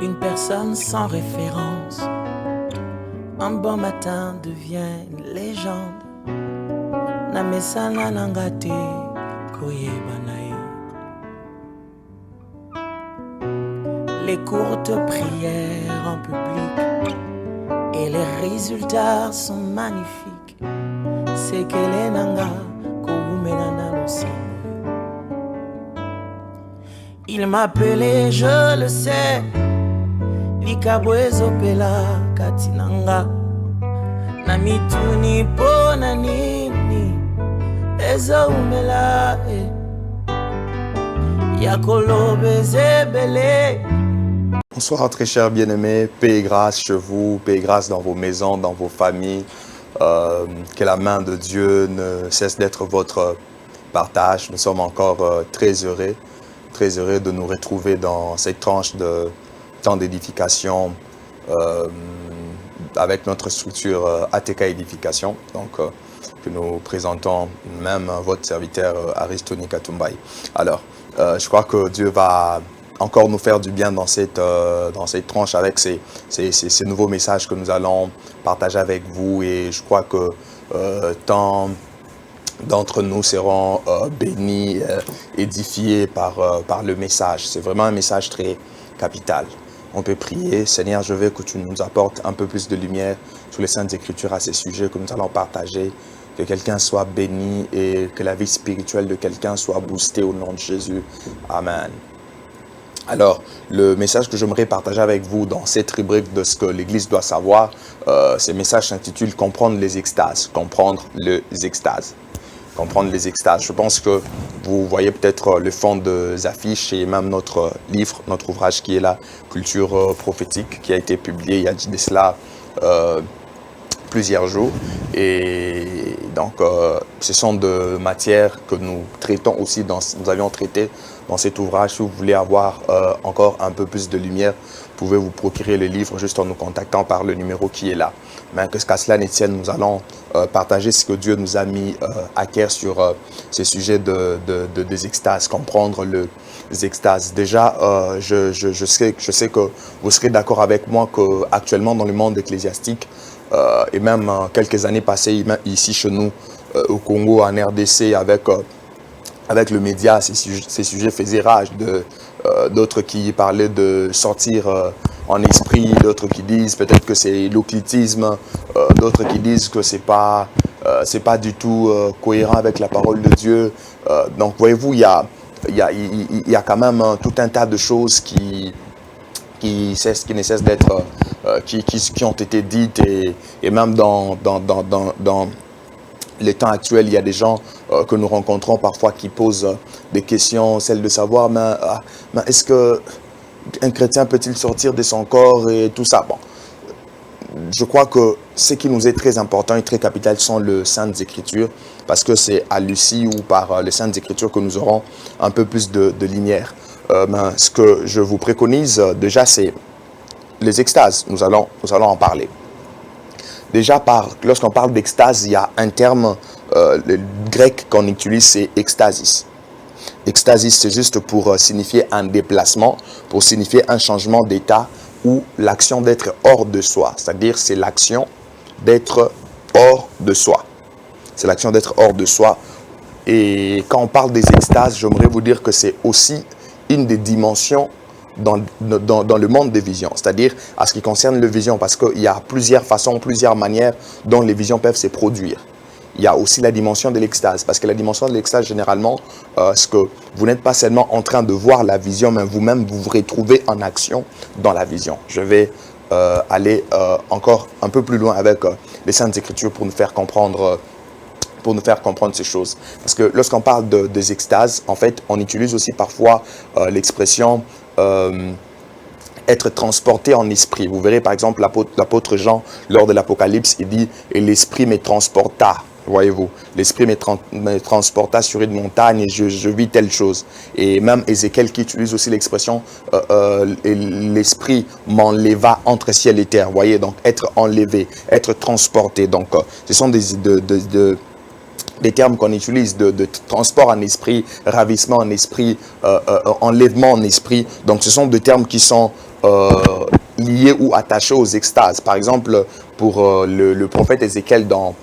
Une personne sans référence, un bon matin devient une légende. Namesana nangate koyebanae. Les courtes prières en public et les résultats sont magnifiques. C'est que les nanga koumenana l'océan. Il m'appelait, je le sais. Likabwezo pela katinanga Namituni pona nini Ezo umela Yakolobe zebele. Bonsoir très chers bien-aimés, paix et grâce chez vous, paix et grâce dans vos maisons, dans vos familles. Que la main de Dieu ne cesse d'être votre partage. Nous sommes encore très heureux de nous retrouver dans cette tranche de temps d'édification avec notre structure ATK Édification, donc que nous présentons même votre serviteur Aristoni Katumbai. Alors, je crois que Dieu va encore nous faire du bien dans cette tranche avec ces nouveaux messages que nous allons partager avec vous, et je crois que tant d'entre nous seront bénis, édifiés par le message. C'est vraiment un message très capital. On peut prier. Seigneur, je veux que tu nous apportes un peu plus de lumière sur les Saintes Écritures à ces sujets que nous allons partager. Que quelqu'un soit béni et que la vie spirituelle de quelqu'un soit boostée au nom de Jésus. Amen. Alors, le message que j'aimerais partager avec vous dans cette rubrique de ce que l'Église doit savoir, ce message s'intitule « Comprendre les extases ». Comprendre les extases. Comprendre les extases. Je pense que vous voyez peut-être le fond des affiches et même notre livre, notre ouvrage qui est la culture prophétique, qui a été publié il y a de cela plusieurs jours. Et donc, ce sont de matières que nous traitons aussi, nous avions traité dans cet ouvrage. Si vous voulez avoir encore un peu plus de lumière, vous pouvez vous procurer le livre juste en nous contactant par le numéro qui est là. Mais qu'à cela ne tienne, nous allons partager ce que Dieu nous a mis à cœur sur ces sujets des extases, comprendre les extases. Déjà, je sais que vous serez d'accord avec moi qu'actuellement dans le monde ecclésiastique, et même quelques années passées ici chez nous au Congo, en RDC, avec le média, ces sujets faisaient rage. D'autres qui parlaient de sortir en esprit, d'autres qui disent peut-être que c'est l'occultisme, d'autres qui disent que c'est pas du tout cohérent avec la parole de Dieu. Donc voyez-vous, il y a quand même tout un tas de choses qui ne cessent d'être, qui ont été dites, et même dans les temps actuels, il y a des gens que nous rencontrons parfois qui posent des questions, celles de savoir, mais est-ce qu'un chrétien peut-il sortir de son corps et tout ça? Bon, je crois que ce qui nous est très important et très capital sont les Saintes Écritures, parce que c'est à Lucie ou par les Saintes Écritures que nous aurons un peu plus de lumière. Ce que je vous préconise déjà, c'est les extases. Nous allons en parler. Déjà, lorsqu'on parle d'extase, il y a un terme le grec qu'on utilise, c'est extasis. Extasis, c'est juste pour signifier un déplacement, pour signifier un changement d'état ou l'action d'être hors de soi. C'est-à-dire, c'est l'action d'être hors de soi. C'est l'action d'être hors de soi. Et quand on parle des extases, j'aimerais vous dire que c'est aussi une des dimensions dans le monde des visions, c'est-à-dire à ce qui concerne les visions, parce qu'il y a plusieurs façons, plusieurs manières dont les visions peuvent se produire. Il y a aussi la dimension de l'extase, parce que la dimension de l'extase, généralement, c'est que vous n'êtes pas seulement en train de voir la vision, mais vous-même, vous vous retrouvez en action dans la vision. Je vais aller encore un peu plus loin avec les Saintes Écritures pour nous faire comprendre ces choses. Parce que lorsqu'on parle des extases, en fait, on utilise aussi parfois l'expression être transporté en esprit. Vous verrez par exemple l'apôtre Jean, lors de l'Apocalypse, il dit « Et l'esprit me transporta ». Voyez-vous, l'esprit me transporta sur une montagne et je vis telle chose. Et même Ézéchiel qui utilise aussi l'expression l'esprit m'enleva entre ciel et terre. Voyez, donc être enlevé, être transporté. Donc ce sont des termes qu'on utilise de transport en esprit, ravissement en esprit, enlèvement en esprit. Donc ce sont des termes qui sont liées ou attachées aux extases. Par exemple, pour le prophète Ézéchiel dans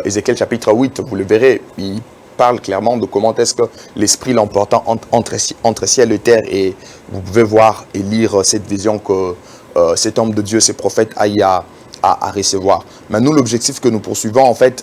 Ézéchiel chapitre 8, vous le verrez, il parle clairement de comment est-ce que l'Esprit l'emportant entre ciel et terre. Et vous pouvez voir et lire cette vision que cet homme de Dieu, ces prophètes aillent à recevoir. Mais nous, l'objectif que nous poursuivons, en fait,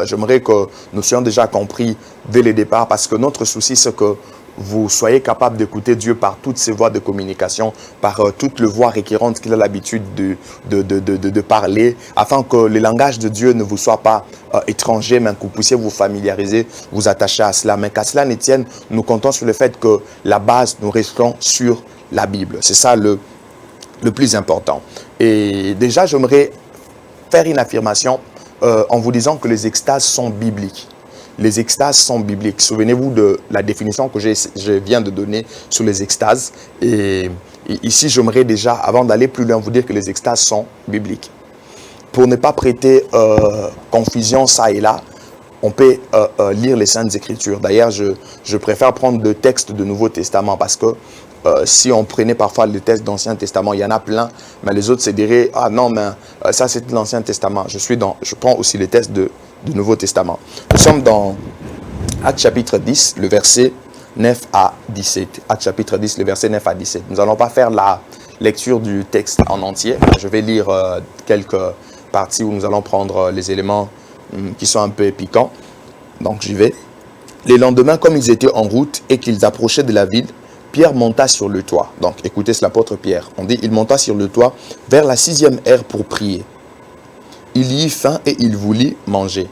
j'aimerais que nous soyons déjà compris dès le départ, parce que notre souci, c'est que vous soyez capable d'écouter Dieu par toutes ses voies de communication, par toutes les voies récurrentes qu'il a l'habitude de parler, afin que le langage de Dieu ne vous soit pas étranger, mais que vous puissiez vous familiariser, vous attacher à cela. Mais qu'à cela ne tienne, nous comptons sur le fait que la base, nous restons sur la Bible. C'est ça le plus important. Et déjà, j'aimerais faire une affirmation en vous disant que les extases sont bibliques. Les extases sont bibliques. Souvenez-vous de la définition que je viens de donner sur les extases. Et ici, j'aimerais déjà, avant d'aller plus loin, vous dire que les extases sont bibliques. Pour ne pas prêter confusion ça et là, on peut lire les Saintes Écritures. D'ailleurs, je préfère prendre le texte du Nouveau Testament parce que si on prenait parfois le texte d'Ancien Testament, il y en a plein, mais les autres se diraient « Ah non, mais ça c'est l'Ancien Testament ». Je prends aussi le texte du Nouveau Testament. Nous sommes dans Actes chapitre 10, le verset 9 à 17. Actes chapitre 10, le verset 9 à 17. Nous n'allons pas faire la lecture du texte en entier. Je vais lire quelques parties où nous allons prendre les éléments qui sont un peu piquants. Donc j'y vais. Les lendemains, comme ils étaient en route et qu'ils approchaient de la ville, Pierre monta sur le toit. Donc, écoutez, c'est l'apôtre Pierre. On dit, il monta sur le toit vers la 6e heure pour prier. Il y eut faim et il voulut manger.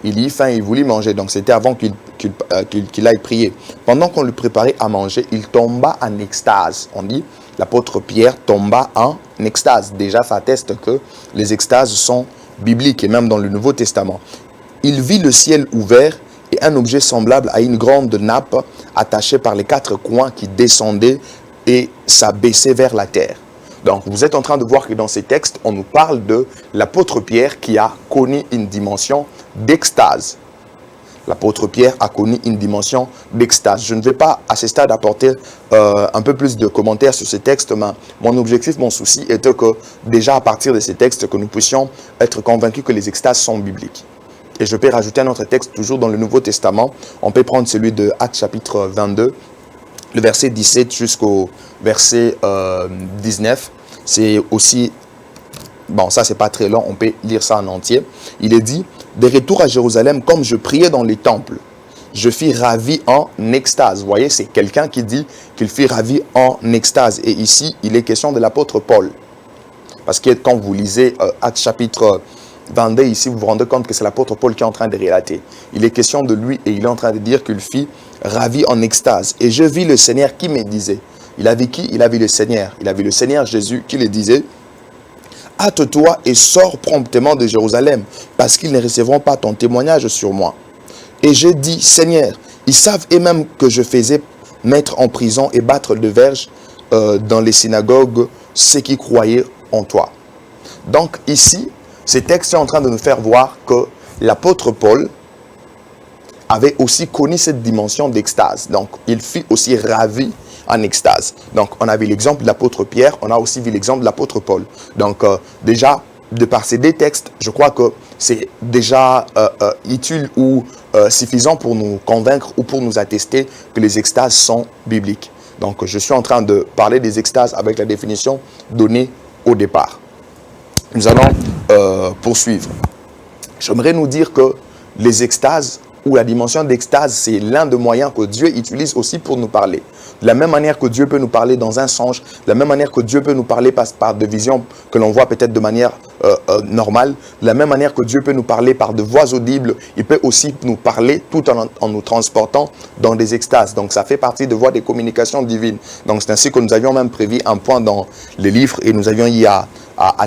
Il y eut faim et il voulut manger. Donc, c'était avant qu'il aille prier. Pendant qu'on lui préparait à manger, il tomba en extase. On dit, l'apôtre Pierre tomba en extase. Déjà, ça atteste que les extases sont bibliques et même dans le Nouveau Testament. Il vit le ciel ouvert et un objet semblable à une grande nappe attachée par les 4 coins qui descendait et s'abaissait vers la terre. Donc, vous êtes en train de voir que dans ces textes, on nous parle de l'apôtre Pierre qui a connu une dimension d'extase. L'apôtre Pierre a connu une dimension d'extase. Je ne vais pas à ce stade apporter un peu plus de commentaires sur ces textes, mais mon objectif, mon souci était que déjà à partir de ces textes, que nous puissions être convaincus que les extases sont bibliques. Et je peux rajouter un autre texte, toujours dans le Nouveau Testament. On peut prendre celui de Actes chapitre 22, le verset 17 jusqu'au verset 19. C'est aussi, bon, ça c'est pas très long, on peut lire ça en entier. Il est dit, de retour à Jérusalem, comme je priais dans les temples, je fus ravi en extase. Vous voyez, c'est quelqu'un qui dit qu'il fut ravi en extase. Et ici, il est question de l'apôtre Paul. Parce que quand vous lisez Actes chapitre 22, ici, vous vous rendez compte que c'est l'apôtre Paul qui est en train de relater. Il est question de lui et il est en train de dire qu'il fut ravi en extase. Et je vis le Seigneur qui me disait. Il a vu qui? Il a vu le Seigneur. Il a vu le Seigneur Jésus qui le disait. Hâte-toi et sors promptement de Jérusalem, parce qu'ils ne recevront pas ton témoignage sur moi. Et je dis, Seigneur, ils savent eux-mêmes que je faisais mettre en prison et battre de verge dans les synagogues ceux qui croyaient en toi. Donc ici, ces textes sont en train de nous faire voir que l'apôtre Paul avait aussi connu cette dimension d'extase. Donc, il fut aussi ravi en extase. Donc, on a vu l'exemple de l'apôtre Pierre, on a aussi vu l'exemple de l'apôtre Paul. Donc, déjà, de par ces deux textes, je crois que c'est déjà utile ou suffisant pour nous convaincre ou pour nous attester que les extases sont bibliques. Donc, je suis en train de parler des extases avec la définition donnée au départ. Nous allons poursuivre. J'aimerais nous dire que les extases ou la dimension d'extase, c'est l'un des moyens que Dieu utilise aussi pour nous parler. De la même manière que Dieu peut nous parler dans un songe, de la même manière que Dieu peut nous parler par des visions que l'on voit peut-être de manière normale, de la même manière que Dieu peut nous parler par de voix audibles, il peut aussi nous parler tout en nous transportant dans des extases. Donc ça fait partie de voies de communication divine. Donc c'est ainsi que nous avions même prévu un point dans les livres et nous avions eu à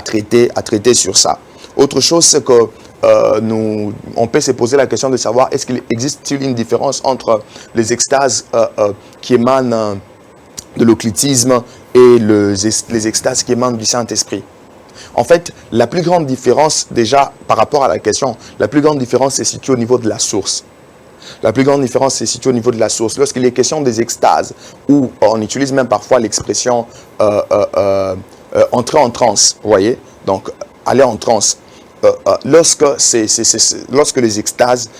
traiter sur ça. Autre chose, c'est que on peut se poser la question de savoir est-ce qu'il existe-t-il une différence entre les extases qui émanent de l'occultisme et les extases qui émanent du Saint-Esprit. En fait, la plus grande différence, déjà par rapport à la question, la plus grande différence se situe au niveau de la source. La plus grande différence se situe au niveau de la source. Lorsqu'il est question des extases, où on utilise même parfois l'expression entrer en transe, vous voyez, donc aller en transe. Lorsque les extases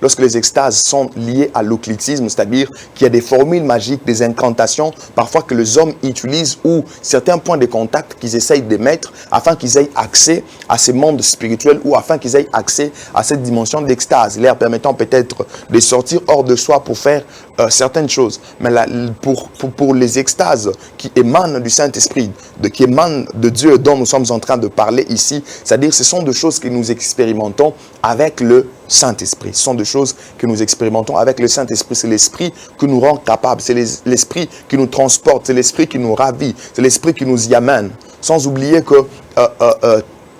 lorsque les extases sont liées à l'occultisme, c'est-à-dire qu'il y a des formules magiques, des incantations, parfois que les hommes utilisent ou certains points de contact qu'ils essayent de mettre afin qu'ils aient accès à ces mondes spirituels ou afin qu'ils aient accès à cette dimension d'extase, leur permettant peut-être de sortir hors de soi pour faire certaines choses. Mais là, pour les extases qui émanent du Saint-Esprit, qui émanent de Dieu dont nous sommes en train de parler ici, c'est-à-dire ce sont des choses que nous expérimentons avec le Saint-Esprit. Ce sont des choses que nous expérimentons avec le Saint-Esprit. C'est l'Esprit qui nous rend capables. C'est l'Esprit qui nous transporte. C'est l'Esprit qui nous ravit. C'est l'Esprit qui nous y amène. Sans oublier que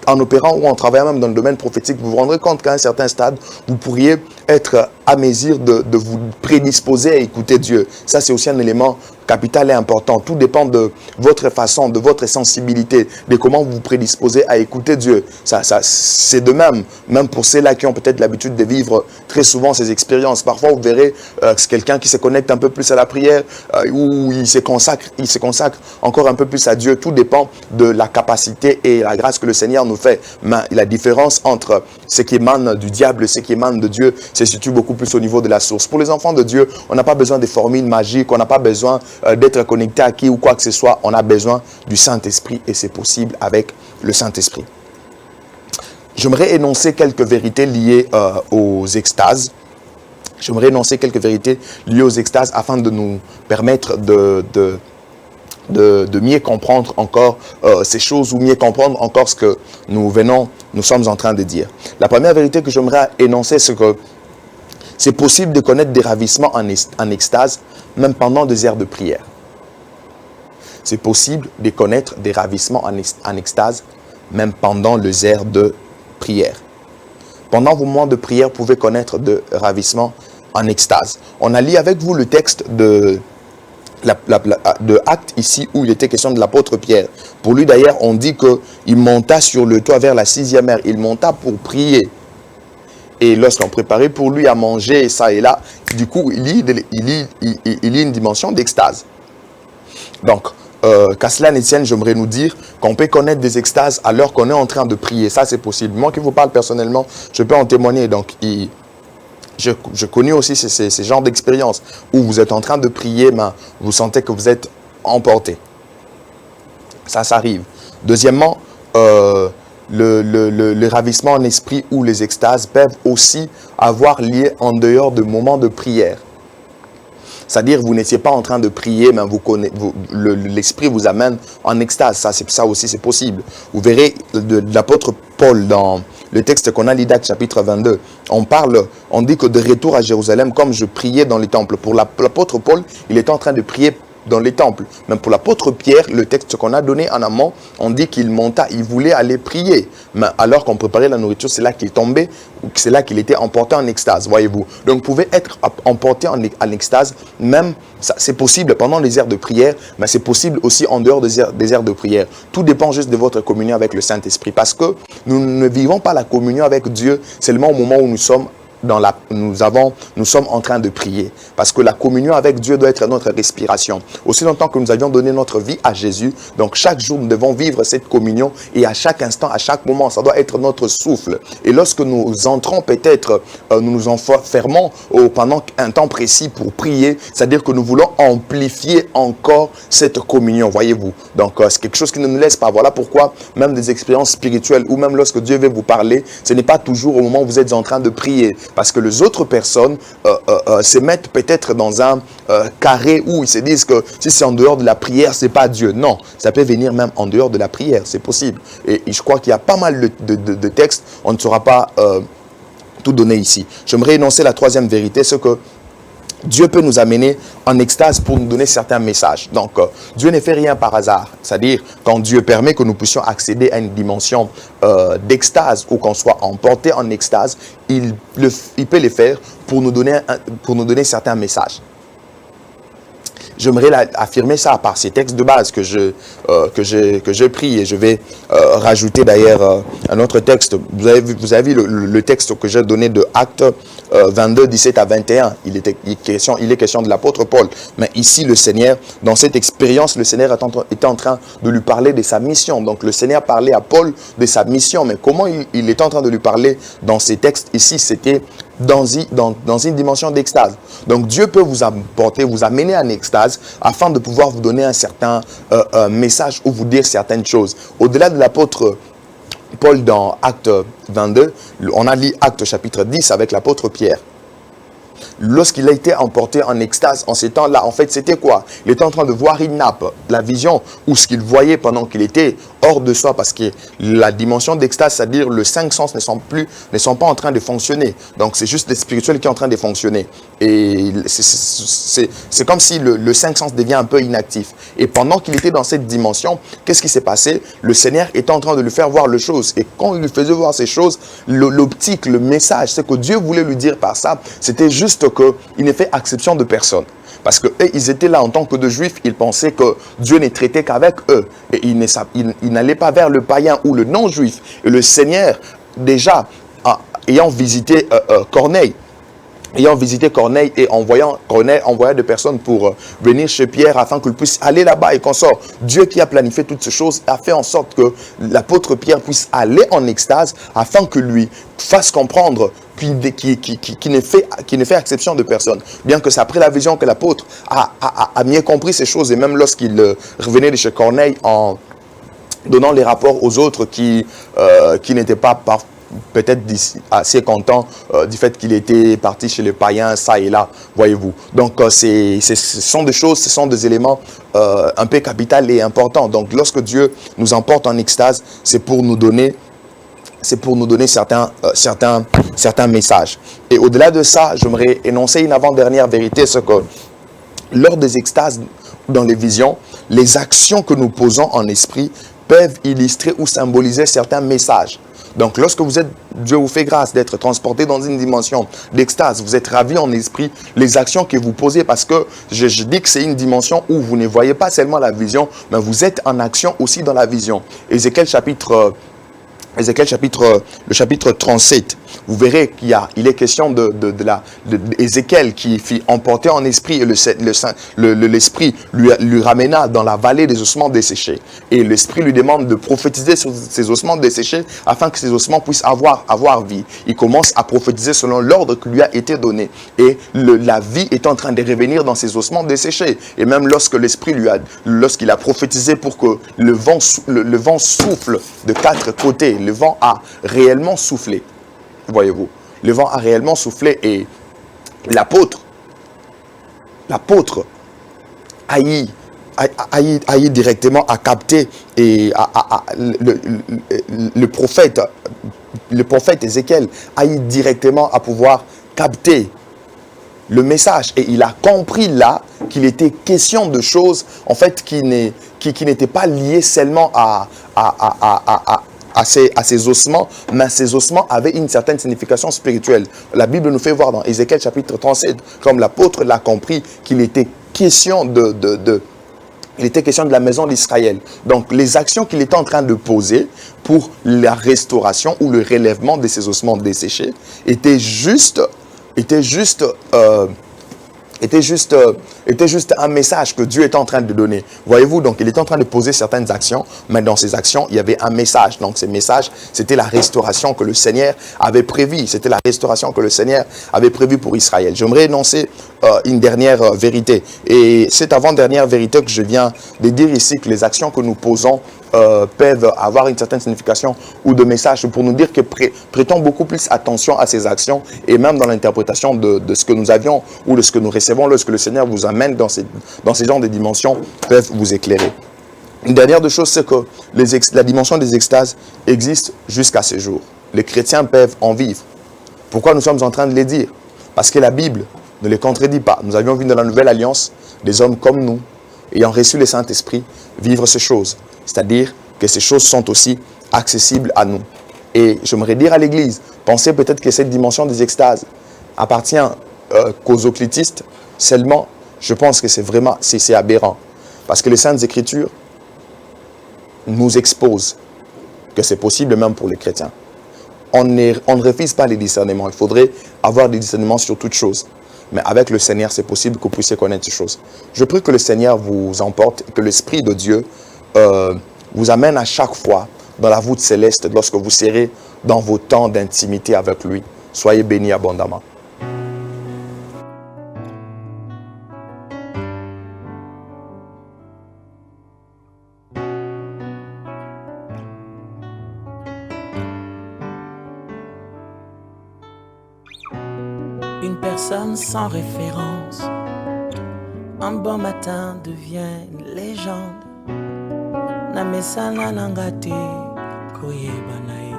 en opérant ou en travaillant même dans le domaine prophétique, vous vous rendrez compte qu'à un certain stade, vous pourriez être à mesure de vous prédisposer à écouter Dieu. Ça, c'est aussi un élément capital et important. Tout dépend de votre façon, de votre sensibilité, de comment vous vous prédisposez à écouter Dieu. C'est de même pour ceux-là qui ont peut-être l'habitude de vivre très souvent ces expériences. Parfois, vous verrez c'est quelqu'un qui se connecte un peu plus à la prière, ou il se consacre encore un peu plus à Dieu. Tout dépend de la capacité et la grâce que le Seigneur nous fait. Mais la différence entre ce qui émane du diable et ce qui émane de Dieu se situe beaucoup plus au niveau de la source. Pour les enfants de Dieu, on n'a pas besoin de formules magiques, on n'a pas besoin d'être connecté à qui ou quoi que ce soit. On a besoin du Saint-Esprit et c'est possible avec le Saint-Esprit. J'aimerais énoncer quelques vérités liées aux extases. J'aimerais énoncer quelques vérités liées aux extases afin de nous permettre de mieux comprendre encore ces choses ou mieux comprendre encore ce que nous sommes en train de dire. La première vérité que j'aimerais énoncer, c'est que c'est possible de connaître des ravissements en extase, même pendant des heures de prière. C'est possible de connaître des ravissements en extase, même pendant les heures de prière. Pendant vos moments de prière, vous pouvez connaître des ravissements en extase. On a lu avec vous le texte de Actes ici, où il était question de l'apôtre Pierre. Pour lui d'ailleurs, on dit qu'il monta sur le toit vers la 6e heure. Il monta pour prier. Et lorsqu'on préparait pour lui à manger, ça et là, du coup, il y a une dimension d'extase. Donc, qu'à cela ne tienne, j'aimerais nous dire qu'on peut connaître des extases alors qu'on est en train de prier. Ça, c'est possible. Moi qui vous parle personnellement, je peux en témoigner. Donc, je connais aussi ces genres d'expériences où vous êtes en train de prier, mais vous sentez que vous êtes emporté. Ça arrive. Deuxièmement, le ravissement en esprit ou les extases peuvent aussi avoir lieu en dehors de moments de prière. C'est-à-dire, vous n'étiez pas en train de prier, mais l'esprit vous amène en extase. Ça aussi, c'est possible. Vous verrez de l'apôtre Paul dans le texte qu'on a lu d'Actes chapitre 22. On dit que de retour à Jérusalem, comme je priais dans les temples. Pour l'apôtre Paul, il était en train de prier dans les temples. Même pour l'apôtre Pierre, le texte qu'on a donné en amont, on dit qu'il monta, il voulait aller prier. Mais alors qu'on préparait la nourriture, c'est là qu'il tombait, ou c'est là qu'il était emporté en extase, voyez-vous. Donc vous pouvez être emporté en extase, même, c'est possible pendant les heures de prière, mais c'est possible aussi en dehors des heures de prière. Tout dépend juste de votre communion avec le Saint-Esprit. Parce que nous ne vivons pas la communion avec Dieu seulement au moment où nous sommes nous sommes en train de prier. Parce que la communion avec Dieu doit être notre respiration. Aussi longtemps que nous avions donné notre vie à Jésus, donc chaque jour nous devons vivre cette communion et à chaque instant, à chaque moment, ça doit être notre souffle. Et lorsque nous entrons peut-être, nous nous enfermons pendant un temps précis pour prier, c'est-à-dire que nous voulons amplifier encore cette communion, voyez-vous. Donc c'est quelque chose qui ne nous laisse pas. Voilà pourquoi même des expériences spirituelles ou même lorsque Dieu veut vous parler, ce n'est pas toujours au moment où vous êtes en train de prier. Parce que les autres personnes se mettent peut-être dans un carré où ils se disent que si c'est en dehors de la prière, c'est pas Dieu. Non, ça peut venir même en dehors de la prière, c'est possible. Et je crois qu'il y a pas mal de textes, on ne saura pas tout donner ici. J'aimerais énoncer la troisième vérité, c'est que Dieu peut nous amener en extase pour nous donner certains messages. Donc, Dieu ne fait rien par hasard. C'est-à-dire, quand Dieu permet que nous puissions accéder à une dimension d'extase ou qu'on soit emporté en extase, il peut le faire pour nous donner certains messages. J'aimerais affirmer ça par ces textes de base que j'ai pris et je vais rajouter d'ailleurs un autre texte. Vous avez vu le texte que j'ai donné de Actes 22, 17 à 21, il est question de l'apôtre Paul. Mais ici, le Seigneur, dans cette expérience, le Seigneur était en train de lui parler de sa mission. Donc le Seigneur parlait à Paul de sa mission. Mais comment il est en train de lui parler dans ces textes ici? C'était dans une dimension d'extase. Donc Dieu peut vous apporter, vous amener en extase afin de pouvoir vous donner un certain message ou vous dire certaines choses. Au-delà de l'apôtre Paul dans Acte 22, on a lu Acte chapitre 10 avec l'apôtre Pierre. Lorsqu'il a été emporté en extase en ces temps-là, en fait, c'était quoi? Il était en train de voir une nappe, la vision, ou ce qu'il voyait pendant qu'il était hors de soi, parce que la dimension d'extase, c'est-à-dire les 5 sens ne sont pas en train de fonctionner. Donc, c'est juste le spirituel qui est en train de fonctionner. Et c'est comme si le 5 sens devient un peu inactif. Et pendant qu'il était dans cette dimension, qu'est-ce qui s'est passé? Le Seigneur était en train de lui faire voir les choses. Et quand il lui faisait voir ces choses, l'optique, le message, ce que Dieu voulait lui dire par ça, c'était juste qu'il ne fait exception de personne. Parce qu'eux, ils étaient là en tant que de juifs, ils pensaient que Dieu ne traitait qu'avec eux. Et ils n'allaient pas vers le païen ou le non-juif. Et le Seigneur, déjà, ayant visité Corneille et envoyant des personnes pour venir chez Pierre afin qu'il puisse aller là-bas et qu'on sorte. Dieu qui a planifié toutes ces choses a fait en sorte que l'apôtre Pierre puisse aller en extase afin que lui fasse comprendre qui ne fait exception de personne. Bien que c'est après la vision que l'apôtre a mieux compris ces choses, et même lorsqu'il revenait de chez Corneille en donnant les rapports aux autres qui n'étaient pas peut-être assez content du fait qu'il était parti chez les païens, ça et là, voyez-vous. Donc, ce sont des choses, ce sont des éléments un peu capitaux et importants. Donc, lorsque Dieu nous emporte en extase, c'est pour nous donner certains messages. Et au-delà de ça, j'aimerais énoncer une avant-dernière vérité, c'est que lors des extases, dans les visions, les actions que nous posons en esprit peuvent illustrer ou symboliser certains messages. Donc, lorsque Dieu vous fait grâce d'être transporté dans une dimension d'extase, vous êtes ravi en esprit, les actions que vous posez, parce que je dis que c'est une dimension où vous ne voyez pas seulement la vision, mais vous êtes en action aussi dans la vision. Le chapitre 37, vous verrez il est question d'Ézéchiel qui fit emporter en esprit, et l'esprit lui ramena dans la vallée des ossements desséchés. Et l'esprit lui demande de prophétiser sur ces ossements desséchés afin que ces ossements puissent avoir vie. Il commence à prophétiser selon l'ordre qui lui a été donné. Et la vie est en train de revenir dans ces ossements desséchés. Et même lorsqu'il a prophétisé pour que le vent souffle de 4 côtés, le vent a réellement soufflé. Voyez-vous, le vent a réellement soufflé, et l'apôtre a eu directement à capter, et le prophète Ézéchiel a eu directement à pouvoir capter le message, et il a compris là qu'il était question de choses en fait qui n'étaient pas liées seulement à ces ossements, mais ces ossements avaient une certaine signification spirituelle. La Bible nous fait voir dans Ézéchiel chapitre 37, comme l'apôtre l'a compris, qu'il était question de la maison d'Israël. Donc, les actions qu'il était en train de poser pour la restauration ou le relèvement de ces ossements desséchés étaient juste un message que Dieu était en train de donner. Voyez-vous, donc il était en train de poser certaines actions, mais dans ces actions, il y avait un message. Donc ces messages, c'était la restauration que le Seigneur avait prévue. C'était la restauration que le Seigneur avait prévue pour Israël. J'aimerais énoncer une dernière vérité. Et cette avant-dernière vérité que je viens de dire ici, que les actions que nous posons peuvent avoir une certaine signification ou de message, pour nous dire que prêtons beaucoup plus attention à ces actions, et même dans l'interprétation de ce que nous avions ou de ce que nous recevons lorsque le Seigneur vous amène dans ces genres de dimensions, peuvent vous éclairer. Une dernière chose, c'est que la dimension des extases existe jusqu'à ce jour. Les chrétiens peuvent en vivre. Pourquoi nous sommes en train de les dire? Parce que la Bible ne les contredit pas. Nous avions vu dans la Nouvelle Alliance des hommes comme nous, ayant reçu le Saint-Esprit, vivre ces choses. C'est-à-dire que ces choses sont aussi accessibles à nous. Et j'aimerais dire à l'Église, pensez peut-être que cette dimension des extases appartient qu'aux occultistes seulement. Je pense que c'est aberrant. Parce que les Saintes Écritures nous exposent que c'est possible même pour les chrétiens. on ne refuse pas les discernements. Il faudrait avoir des discernements sur toutes choses. Mais avec le Seigneur, c'est possible que vous puissiez connaître ces choses. Je prie que le Seigneur vous emporte et que l'Esprit de Dieu vous amène à chaque fois dans la voûte céleste lorsque vous serez dans vos temps d'intimité avec lui. Soyez bénis abondamment. Une personne sans référence, un bon matin devient une légende. Namesana nangate koyebanae.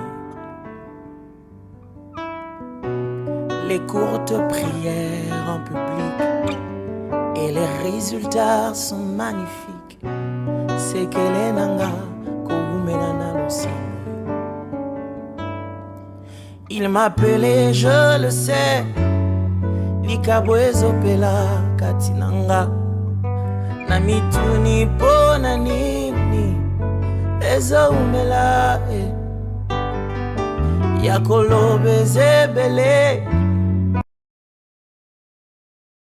Les courtes prières en public et les résultats sont magnifiques. C'est que les nanga koumelana l'océan. Il m'appelait, je le sais. Likabwezo pela katinanga na mituni pona nini ezo umela yakolobe zebele